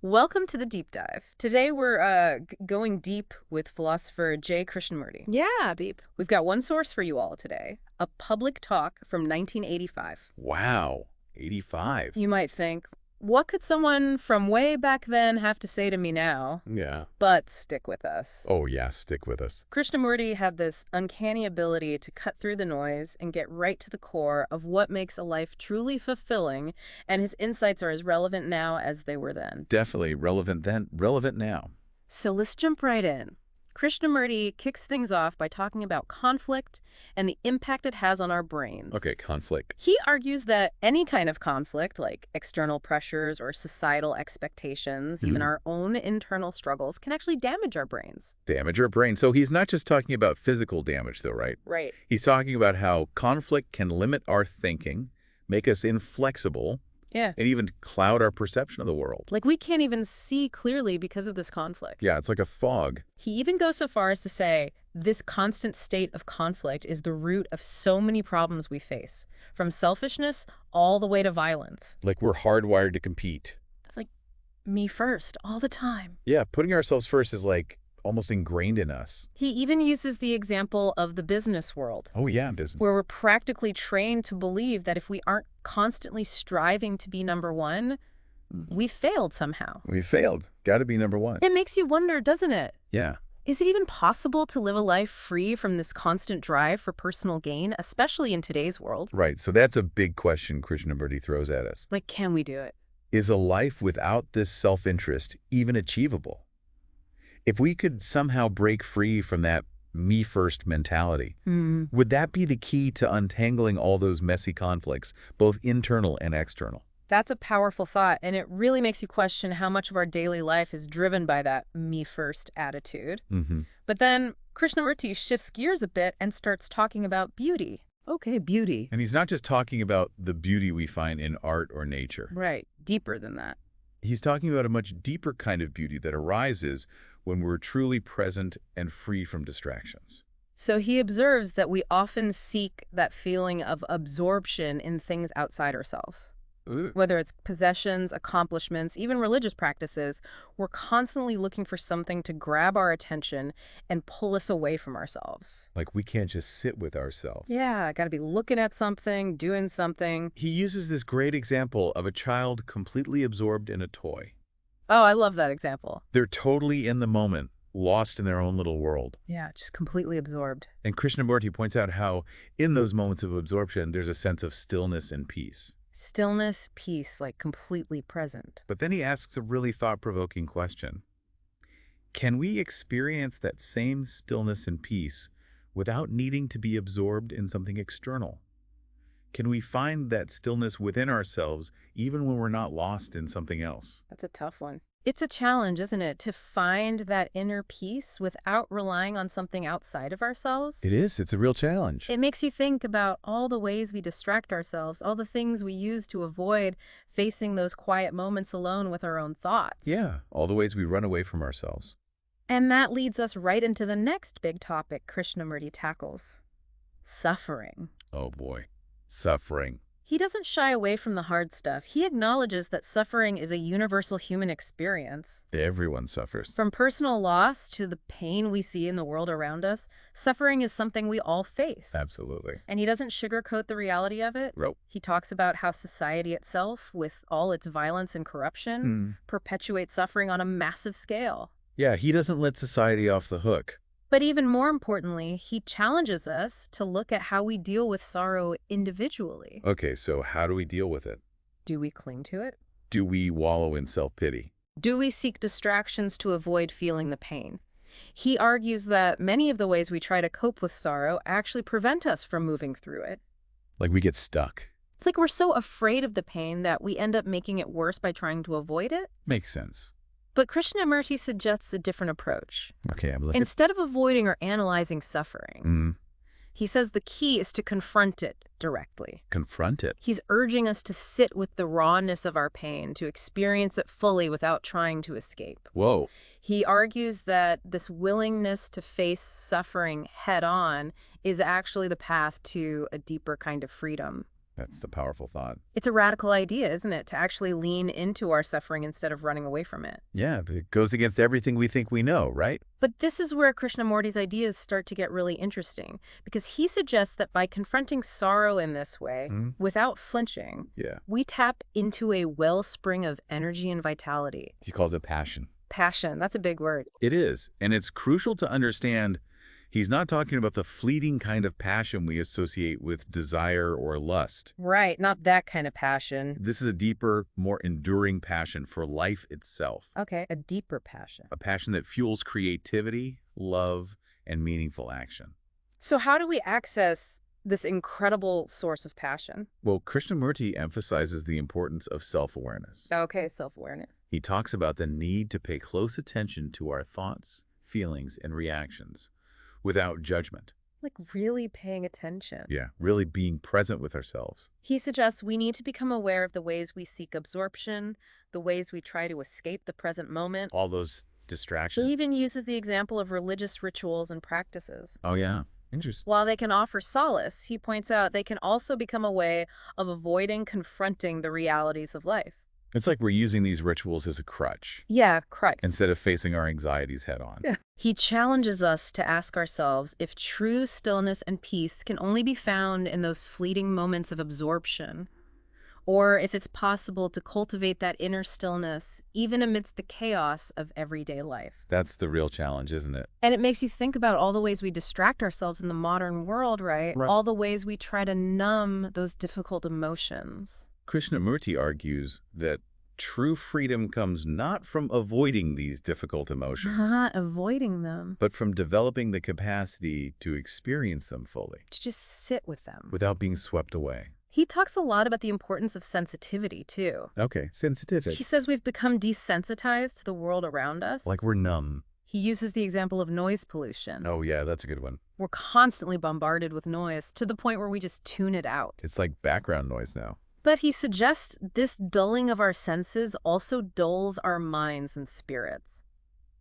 Welcome to the deep dive. Today we're going deep with philosopher J. Krishnamurti. Yeah, Beep. We've got one source for you all today, a public talk from 1985. Wow, 85. You might think, what could someone from way back then have to say to me now? Yeah. But stick with us. Oh, yeah, stick with us. Krishnamurti had this uncanny ability to cut through the noise and get right to the core of what makes a life truly fulfilling, and his insights are as relevant now as they were then. Definitely relevant then, relevant now. So let's jump right in. Krishnamurti kicks things off by talking about conflict and the impact it has on our brains. Okay, conflict. He argues that any kind of conflict, like external pressures or societal expectations, even our own internal struggles, can actually damage our brains. Damage our brain. So he's not just talking about physical damage, though, right? Right. He's talking about how conflict can limit our thinking, make us inflexible, Yeah. and even cloud our perception of the world. Like we can't even see clearly because of this conflict. Yeah, it's like a fog. He even goes so far as to say this constant state of conflict is the root of so many problems we face, from selfishness all the way to violence. Like we're hardwired to compete. It's like me first all the time. Yeah, putting ourselves first is like almost ingrained in us. He even uses the example of the business world, Oh, yeah, business. where we're practically trained to believe that if we aren't constantly striving to be number one, we failed somehow. We failed. Got to be number one. It makes you wonder, doesn't it? Yeah. Is it even possible to live a life free from this constant drive for personal gain, especially in today's world? Right. So that's a big question Krishnamurti throws at us. Like, can we do it? Is a life without this self-interest even achievable? If we could somehow break free from that me-first mentality, would that be the key to untangling all those messy conflicts, both internal and external? That's a powerful thought, and it really makes you question how much of our daily life is driven by that me-first attitude. But then Krishnamurti shifts gears a bit and starts talking about beauty. Okay, beauty. And he's not just talking about the beauty we find in art or nature. Right, deeper than that. He's talking about a much deeper kind of beauty that arises when we're truly present and free from distractions. So he observes that we often seek that feeling of absorption in things outside ourselves. Whether it's possessions, accomplishments, even religious practices, we're constantly looking for something to grab our attention and pull us away from ourselves. Like we can't just sit with ourselves. Yeah, got to be looking at something, doing something. He uses this great example of a child completely absorbed in a toy. Oh, I love that example. They're totally in the moment, lost in their own little world. Yeah, just completely absorbed. And Krishnamurti points out how in those moments of absorption, there's a sense of stillness and peace. Stillness, peace, like completely present. But then he asks a really thought-provoking question. Can we experience that same stillness and peace without needing to be absorbed in something external? Can we find that stillness within ourselves even when we're not lost in something else? That's a tough one. It's a challenge, isn't it, to find that inner peace without relying on something outside of ourselves? It is. It's a real challenge. It makes you think about all the ways we distract ourselves, all the things we use to avoid facing those quiet moments alone with our own thoughts. Yeah, all the ways we run away from ourselves. And that leads us right into the next big topic Krishnamurti tackles: suffering. Oh boy, suffering. He doesn't shy away from the hard stuff. He acknowledges that suffering is a universal human experience. Everyone suffers. From personal loss to the pain we see in the world around us, suffering is something we all face. Absolutely. And he doesn't sugarcoat the reality of it. Nope. He talks about how society itself, with all its violence and corruption, perpetuates suffering on a massive scale. Yeah, he doesn't let society off the hook. But even more importantly, he challenges us to look at how we deal with sorrow individually. Okay, so how do we deal with it? Do we cling to it? Do we wallow in self-pity? Do we seek distractions to avoid feeling the pain? He argues that many of the ways we try to cope with sorrow actually prevent us from moving through it. Like we get stuck. It's like we're so afraid of the pain that we end up making it worse by trying to avoid it. Makes sense. But Krishnamurti suggests a different approach. Okay, I'm listening. Instead of avoiding or analyzing suffering, he says the key is to confront it directly. Confront it. He's urging us to sit with the rawness of our pain, to experience it fully without trying to escape. Whoa. He argues that this willingness to face suffering head on is actually the path to a deeper kind of freedom. That's the powerful thought. It's a radical idea, isn't it, to actually lean into our suffering instead of running away from it. Yeah, but it goes against everything we think we know, right? But this is where Krishnamurti's ideas start to get really interesting, because he suggests that by confronting sorrow in this way, without flinching, Yeah. we tap into a wellspring of energy and vitality. He calls it passion. Passion, that's a big word. It is, and it's crucial to understand he's not talking about the fleeting kind of passion we associate with desire or lust. Right, not that kind of passion. This is a deeper, more enduring passion for life itself. Okay, a deeper passion. A passion that fuels creativity, love, and meaningful action. So how do we access this incredible source of passion? Well, Krishnamurti emphasizes the importance of self-awareness. Okay, self-awareness. He talks about the need to pay close attention to our thoughts, feelings, and reactions without judgment. Like really paying attention. Yeah, really being present with ourselves. He suggests we need to become aware of the ways we seek absorption, the ways we try to escape the present moment. All those He distractions. even uses the example of religious rituals and practices. Oh, yeah. Interesting. While they can offer solace, he points out they can also become a way of avoiding confronting the realities of life. It's like we're using these rituals as a crutch Yeah, correct. instead of facing our anxieties head on. Yeah. He challenges us to ask ourselves if true stillness and peace can only be found in those fleeting moments of absorption, or if it's possible to cultivate that inner stillness even amidst the chaos of everyday life. That's the real challenge, isn't it? And it makes you think about all the ways we distract ourselves in the modern world, right? Right. All the ways we try to numb those difficult emotions. Krishnamurti argues that true freedom comes not from avoiding these difficult emotions, Not avoiding them. but from developing the capacity to experience them fully To just sit with them. without being swept away. He talks a lot about the importance of sensitivity, too. Okay, sensitivity. He says we've become desensitized to the world around us. Like we're numb. He uses the example of noise pollution. Oh, yeah, that's a good one. We're constantly bombarded with noise to the point where we just tune it out. It's like background noise now. But he suggests this dulling of our senses also dulls our minds and spirits.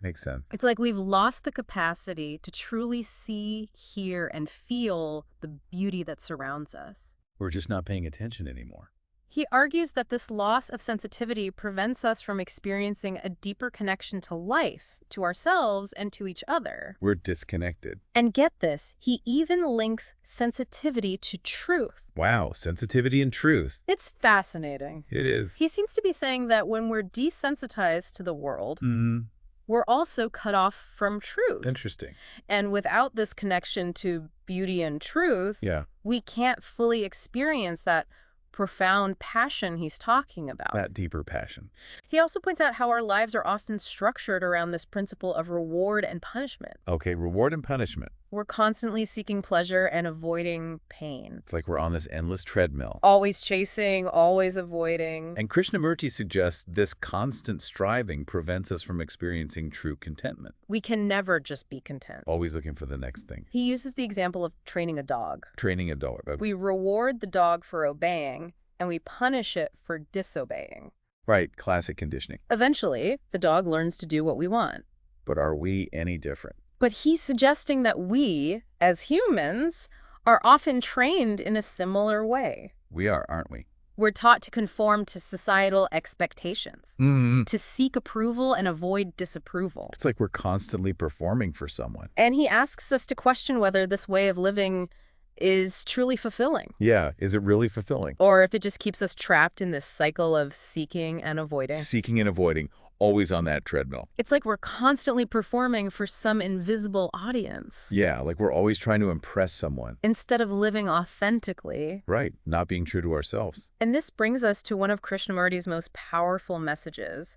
Makes sense. It's like we've lost the capacity to truly see, hear, and feel the beauty that surrounds us. We're just not paying attention anymore. He argues that this loss of sensitivity prevents us from experiencing a deeper connection to life, to ourselves, and to each other. We're disconnected. And get this, he even links sensitivity to truth. Wow, sensitivity and truth. It's fascinating. It is. He seems to be saying that when we're desensitized to the world, Mm-hmm. we're also cut off from truth. Interesting. And without this connection to beauty and truth, Yeah, we can't fully experience that profound passion he's talking about. that deeper passion. He also points out how our lives are often structured around this principle of reward and punishment. Okay, reward and punishment. We're constantly seeking pleasure and avoiding pain. It's like we're on this endless treadmill. Always chasing, always avoiding. And Krishnamurti suggests this constant striving prevents us from experiencing true contentment. We can never just be content. Always looking for the next thing. He uses the example of training a dog. Training a dog. We reward the dog for obeying, and we punish it for disobeying. Right, classic conditioning. Eventually, the dog learns to do what we want. But are we any different? But he's suggesting that we, as humans, are often trained in a similar way. We are, aren't we? We're taught to conform to societal expectations, Mm-hmm. to seek approval and avoid disapproval. It's like we're constantly performing for someone. And he asks us to question whether this way of living is truly fulfilling, Yeah, is it really fulfilling? or if it just keeps us trapped in this cycle of seeking and avoiding. Seeking and avoiding, always on that treadmill. It's like we're constantly performing for some invisible audience, Yeah, like we're always trying to impress someone. instead of living authentically. Right, not being true to ourselves. And this brings us to one of Krishnamurti's most powerful messages,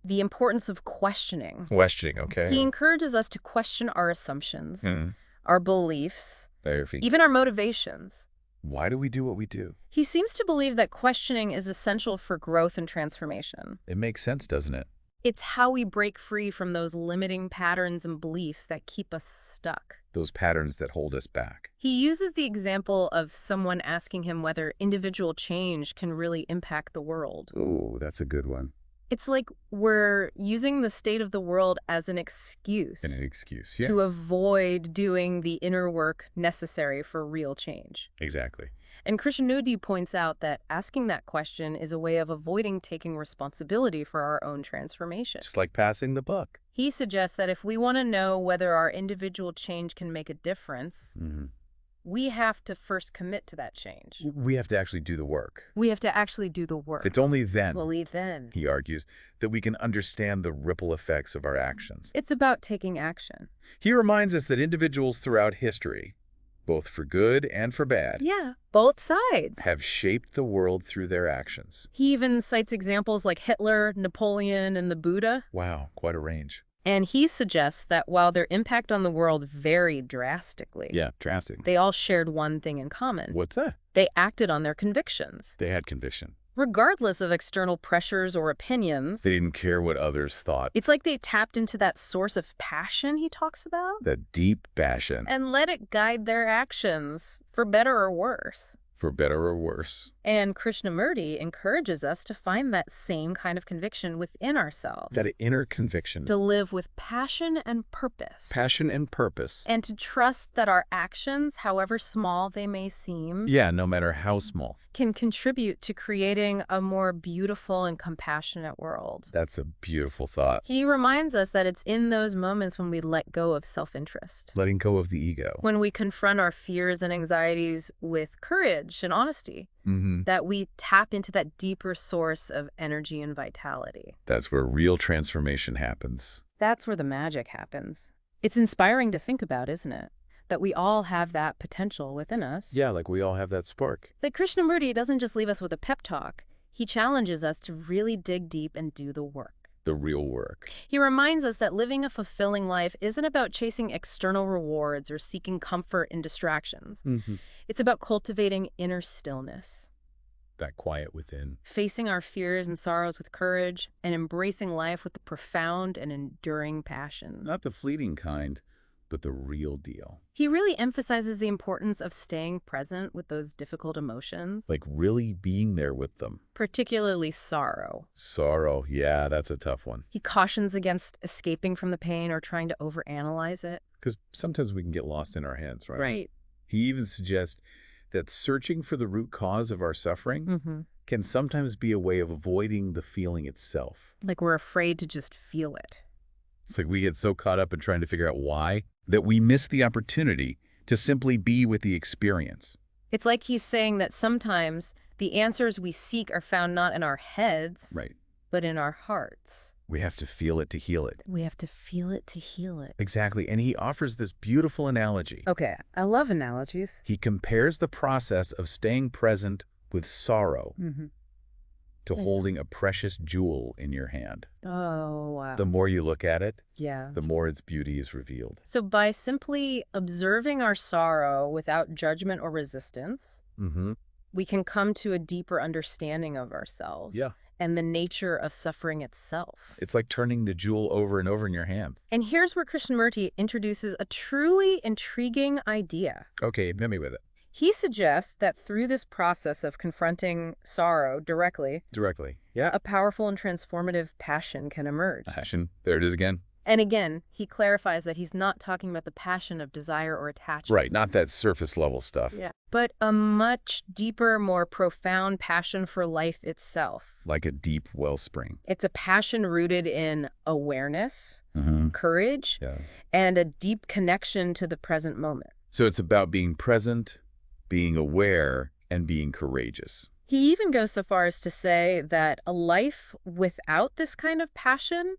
the importance of questioning. Questioning, okay. He encourages us to question our assumptions, Mhm. our beliefs, Therapy. even our motivations. Why do we do what we do? He seems to believe that questioning is essential for growth and transformation. It makes sense, doesn't it? It's how we break free from those limiting patterns and beliefs that keep us stuck. Those patterns that hold us back. He uses the example of someone asking him whether individual change can really impact the world. Ooh, that's a good one. It's like we're using the state of the world as an excuse And an excuse, yeah. to avoid doing the inner work necessary for real change. Exactly. And Krishnamurti points out that asking that question is a way of avoiding taking responsibility for our own transformation. Just like passing the buck. He suggests that if we want to know whether our individual change can make a difference, we have to first commit to that change. We have to actually do the work. We have to actually do the work. It's only then, He he argues, that we can understand the ripple effects of our actions. It's about taking action. He reminds us that individuals throughout history, both for good and for bad, Yeah, both sides. have shaped the world through their actions. He even cites examples like Hitler, Napoleon, and the Buddha. Wow, quite a range. And he suggests that while their impact on the world varied drastically, Yeah, drastic. they all shared one thing in common. What's that? They acted on their convictions. They had conviction. Regardless of external pressures or opinions, They didn't care what others thought. it's like they tapped into that source of passion he talks about That deep passion, and let it guide their actions, for better or worse. for better or worse. And Krishnamurti encourages us to find that same kind of conviction within ourselves, That inner conviction, to live with passion and purpose, passion and purpose. and to trust that our actions, however small they may seem, Yeah, no matter how small. can contribute to creating a more beautiful and compassionate world. That's a beautiful thought. He reminds us that it's in those moments when we let go of self-interest, Letting go of the ego. when we confront our fears and anxieties with courage and honesty, that we tap into that deeper source of energy and vitality. That's where real transformation happens. That's where the magic happens. It's inspiring to think about, isn't it? That we all have that potential within us. Yeah, like we all have that spark. That Krishnamurti doesn't just leave us with a pep talk. He challenges us to really dig deep and do the work. The real work. He reminds us that living a fulfilling life isn't about chasing external rewards or seeking comfort in distractions. It's about cultivating inner stillness, That quiet within. facing our fears and sorrows with courage, and embracing life with a profound and enduring passion. Not the fleeting kind, but the real deal. He really emphasizes the importance of staying present with those difficult emotions, Like really being there with them. particularly sorrow. Sorrow, yeah, that's a tough one. He cautions against escaping from the pain or trying to overanalyze it. Because sometimes we can get lost in our heads, right? He even suggests that searching for the root cause of our suffering can sometimes be a way of avoiding the feeling itself. Like we're afraid to just feel it. It's like we get so caught up in trying to figure out why that we miss the opportunity to simply be with the experience. It's like he's saying that sometimes the answers we seek are found not in our heads, Right. but in our hearts. We have to feel it to heal it. We have to feel it to heal it. Exactly. And he offers this beautiful analogy. Okay, I love analogies. He compares the process of staying present with sorrow to holding a precious jewel in your hand. Oh, wow. The more you look at it, Yeah. the more its beauty is revealed. So by simply observing our sorrow without judgment or resistance, we can come to a deeper understanding of ourselves Yeah. and the nature of suffering itself. It's like turning the jewel over and over in your hand. And here's where Krishnamurti introduces a truly intriguing idea. Okay, hit me with it. He suggests that through this process of confronting sorrow directly, Directly. Yeah. a powerful and transformative passion can emerge. Passion. There it is again. And again, he clarifies that he's not talking about the passion of desire or attachment. Right, not that surface level stuff. Yeah. But a much deeper, more profound passion for life itself. Like a deep wellspring. It's a passion rooted in awareness, courage, Yeah. and a deep connection to the present moment. So it's about being present, being aware, and being courageous. He even goes so far as to say that a life without this kind of passion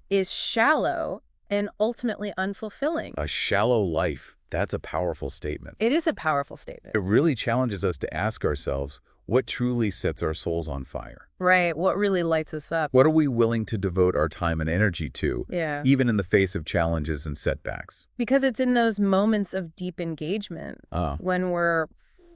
is shallow and ultimately unfulfilling. A shallow life. That's a powerful statement. It is a powerful statement. It really challenges us to ask ourselves, what truly sets our souls on fire? Right. What really lights us up? What are we willing to devote our time and energy to, Yeah. even in the face of challenges and setbacks? Because it's in those moments of deep engagement when we're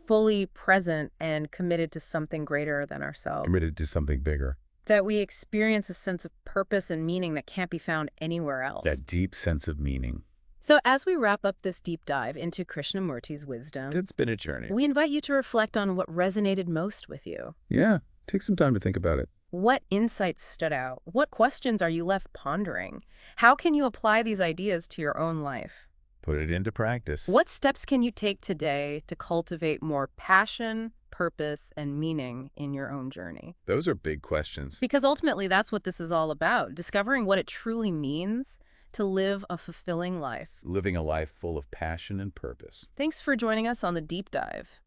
fully present and committed to something greater than ourselves, Committed to something bigger. that we experience a sense of purpose and meaning that can't be found anywhere else. That deep sense of meaning. So as we wrap up this deep dive into Krishnamurti's wisdom, It's been a journey. we invite you to reflect on what resonated most with you. Yeah, take some time to think about it. What insights stood out? What questions are you left pondering? How can you apply these ideas to your own life? Put it into practice. What steps can you take today to cultivate more passion, purpose, and meaning in your own journey? Those are big questions. Because ultimately, that's what this is all about, discovering what it truly means to live a fulfilling life. Living a life full of passion and purpose. Thanks for joining us on the Deep Dive.